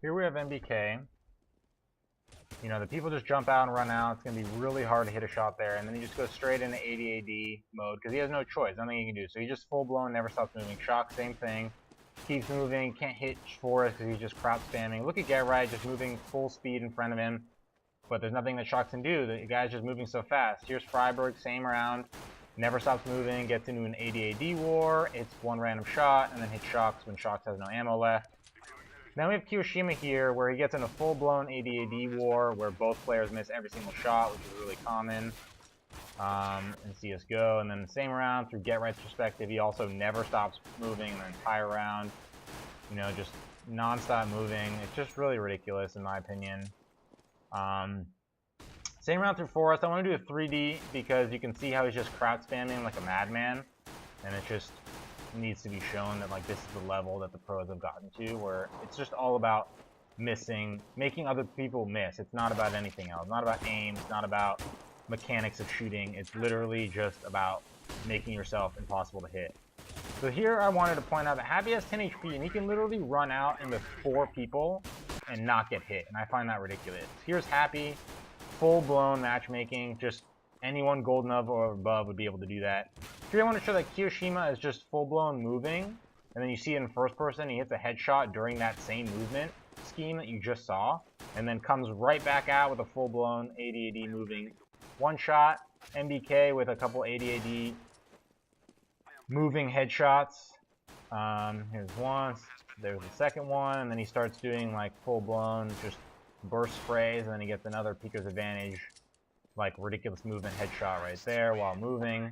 here we have MBK. You know, the people just jump out and run out. It's going to be really hard to hit a shot there. And then he just goes straight into 80 AD mode because he has no choice. Nothing he can do. So he just full-blown, never stops moving. Shock, same thing. Keeps moving. Can't hit Forrest because he's just crowd spamming. Look at Get Right just moving full speed in front of him. But there's nothing that Shox can do. The guy's just moving so fast. Here's Freiburg, same round. Never stops moving. Gets into an 80 AD war. It's one random shot and then hits Shox when Shox has no ammo left. Then we have Kiyoshima here, where he gets in a full-blown 80 AD war, where both players miss every single shot, which is really common in CSGO. And then the same round, through Get Right's perspective, he also never stops moving the entire round. You know, just non-stop moving. It's just really ridiculous, in my opinion. Same round through Forrest. I want to do a 3D because you can see how he's just crowd spamming like a madman, and it just needs to be shown that like this is the level that the pros have gotten to, where it's just all about missing, making other people miss. It's not about anything else. It's not about aim. It's not about mechanics of shooting. It's literally just about making yourself impossible to hit. So here I wanted to point out that Happy has 10 HP and he can literally run out into 4 people and not get hit, and I find that ridiculous. Here's Happy, full-blown matchmaking, just anyone golden up or above would be able to do that. Here I want to show that Kiyoshima is just full-blown moving, and then you see it in first person, he hits a headshot during that same movement scheme that you just saw, and then comes right back out with a full-blown 80 AD moving one shot. MBK with a couple 80 AD moving headshots. Here's one, there's the second one, and then he starts doing like full-blown just burst sprays, and then he gets another Pico's advantage, like ridiculous movement headshot right there while moving.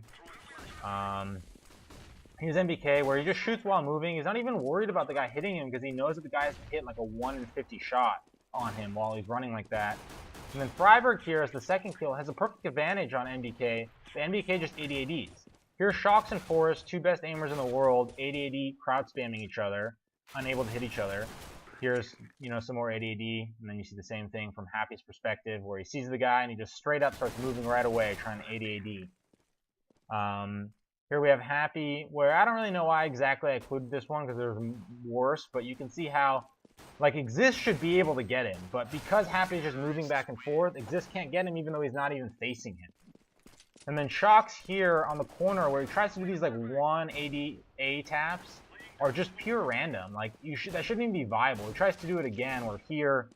Here's MBK, where he just shoots while moving. He's not even worried about the guy hitting him because he knows that the guy has to hit like a 1 in 50 shot on him while he's running like that. And then Freiburg here as the second kill has a perfect advantage on MBK. The MBK just 80 ADs. Here's Shox and Forrest, 2 best aimers in the world, 80 AD crowd spamming each other, unable to hit each other. Here's, you know, some more 80 AD, and then you see the same thing from Happy's perspective, where he sees the guy and he just straight up starts moving right away, trying to 80 AD. Here we have Happy, where I don't really know why exactly I included this one, because there's worse, but you can see how, like, Exist should be able to get him, but because Happy is just moving back and forth, Exist can't get him even though he's not even facing him. And then Shox here on the corner, where he tries to do these, like, 180 A taps, are just pure random. Like, that shouldn't even be viable. He tries to do it again, where here,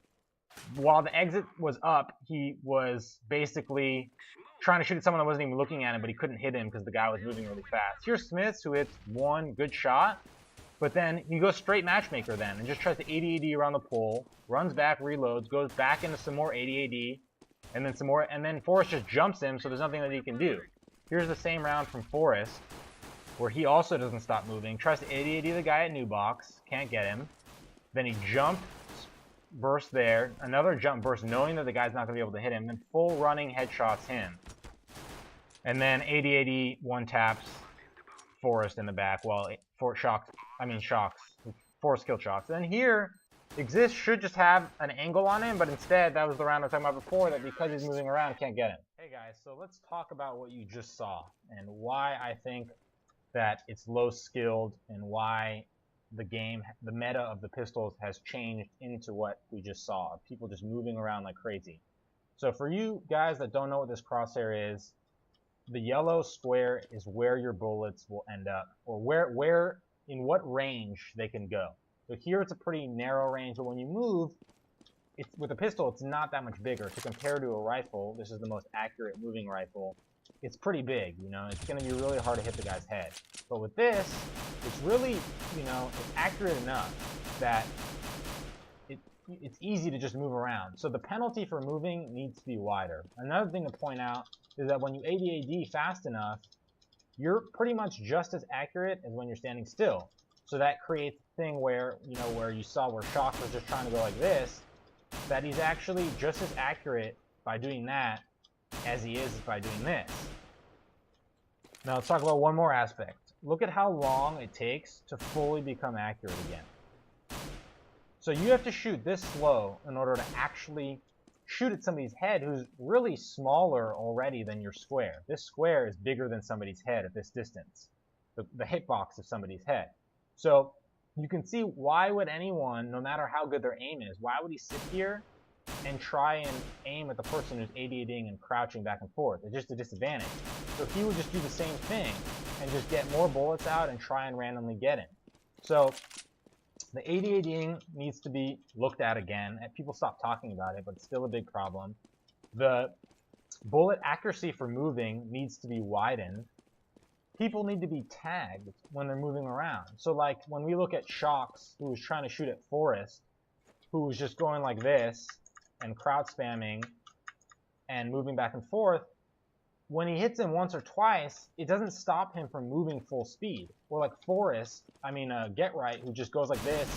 while the exit was up, he was basically trying to shoot at someone that wasn't even looking at him, but he couldn't hit him because the guy was moving really fast. Here's Smiths, who hits one good shot, but then he goes straight matchmaker then, and just tries to 80 AD around the pole, runs back, reloads, goes back into some more 80 AD, and then some more, and then Forrest just jumps him, so there's nothing that he can do. Here's the same round from Forrest, where he also doesn't stop moving, tries to 80 AD the guy at New Box, can't get him. Then he jump burst there, another jump burst knowing that the guy's not going to be able to hit him, then full running headshots him. And then 80 AD one taps Forrest in the back while Shox, Forrest killed Shox. And here, Exist should just have an angle on him, but instead, that was the round I was talking about before, that because he's moving around, can't get him. Hey guys, so let's talk about what you just saw, and why I think that it's low skilled, and why the game, the meta of the pistols has changed into what we just saw. People just moving around like crazy. So for you guys that don't know what this crosshair is, the yellow square is where your bullets will end up, or where in what range they can go. So here it's a pretty narrow range, but when you move, with a pistol, it's not that much bigger. To compare to a rifle, this is the most accurate moving rifle. It's pretty big, you know, it's going to be really hard to hit the guy's head. But with this, it's really, you know, it's accurate enough that it's easy to just move around. So the penalty for moving needs to be wider. Another thing to point out is that when you 80 AD fast enough, you're pretty much just as accurate as when you're standing still. So that creates a thing where, you know, where you saw where Shox was just trying to go like this, that he's actually just as accurate by doing that as he is by doing this. Now let's talk about one more aspect. Look at how long it takes to fully become accurate again. So you have to shoot this slow in order to actually shoot at somebody's head who's really smaller already than your square. This square is bigger than somebody's head at this distance, the hitbox of somebody's head. So you can see why would anyone, no matter how good their aim is, why would he sit here and try and aim at the person who's ADDing and crouching back and forth? It's just a disadvantage. So he would just do the same thing and just get more bullets out and try and randomly get him. So the ADDing needs to be looked at again. And people stop talking about it, but it's still a big problem. The bullet accuracy for moving needs to be widened. People need to be tagged when they're moving around. So like when we look at Shocks, who was trying to shoot at Forrest, who was just going like this and crowd spamming and moving back and forth, when he hits him once or twice, it doesn't stop him from moving full speed. Or like Forrest, Get Right, who just goes like this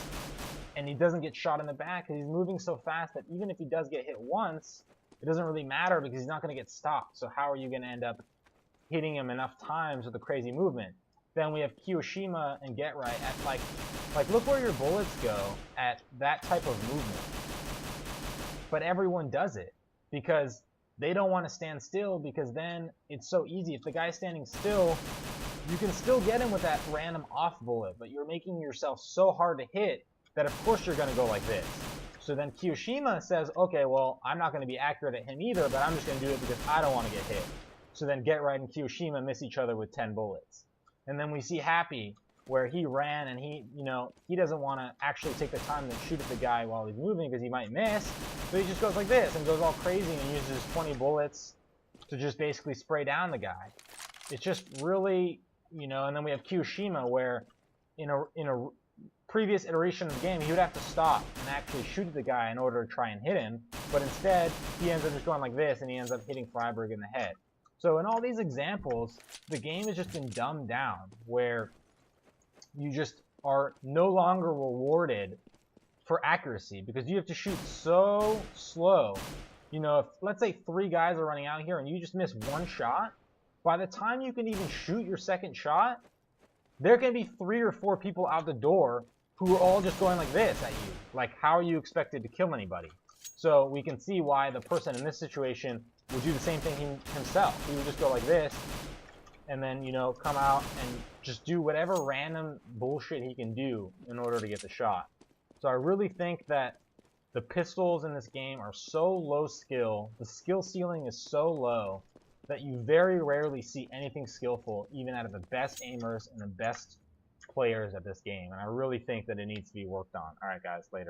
and he doesn't get shot in the back because he's moving so fast that even if he does get hit once, it doesn't really matter because he's not going to get stopped. So how are you going to end up hitting him enough times with a crazy movement? Then we have Kiyoshima and Get Right at like look where your bullets go at that type of movement. But everyone does it because they don't want to stand still, because then it's so easy. If the guy's standing still, you can still get him with that random off bullet, but you're making yourself so hard to hit that of course you're going to go like this. So then Kiyoshima says, okay, well, I'm not going to be accurate at him either, but I'm just going to do it because I don't want to get hit. So then Get Right and Kiyoshima miss each other with 10 bullets. And then we see Happy, where he ran and he doesn't want to actually take the time to shoot at the guy while he's moving because he might miss. So he just goes like this and goes all crazy and uses 20 bullets to just basically spray down the guy. It's just really, and then we have Kiyoshima, where in a previous iteration of the game, he would have to stop and actually shoot at the guy in order to try and hit him. But instead, he ends up just going like this and he ends up hitting Freiburg in the head. So in all these examples, the game has just been dumbed down, where you just are no longer rewarded for accuracy because you have to shoot so slow. If let's say 3 guys are running out here and you just miss 1 shot, by the time you can even shoot your second shot, there can be 3 or 4 people out the door who are all just going like this at you. Like, how are you expected to kill anybody? So we can see why the person in this situation would do the same thing himself. He would just go like this and then, come out and just do whatever random bullshit he can do in order to get the shot. So I really think that the pistols in this game are so low skill, the skill ceiling is so low, that you very rarely see anything skillful, even out of the best aimers and the best players at this game. And I really think that it needs to be worked on. Alright guys, later.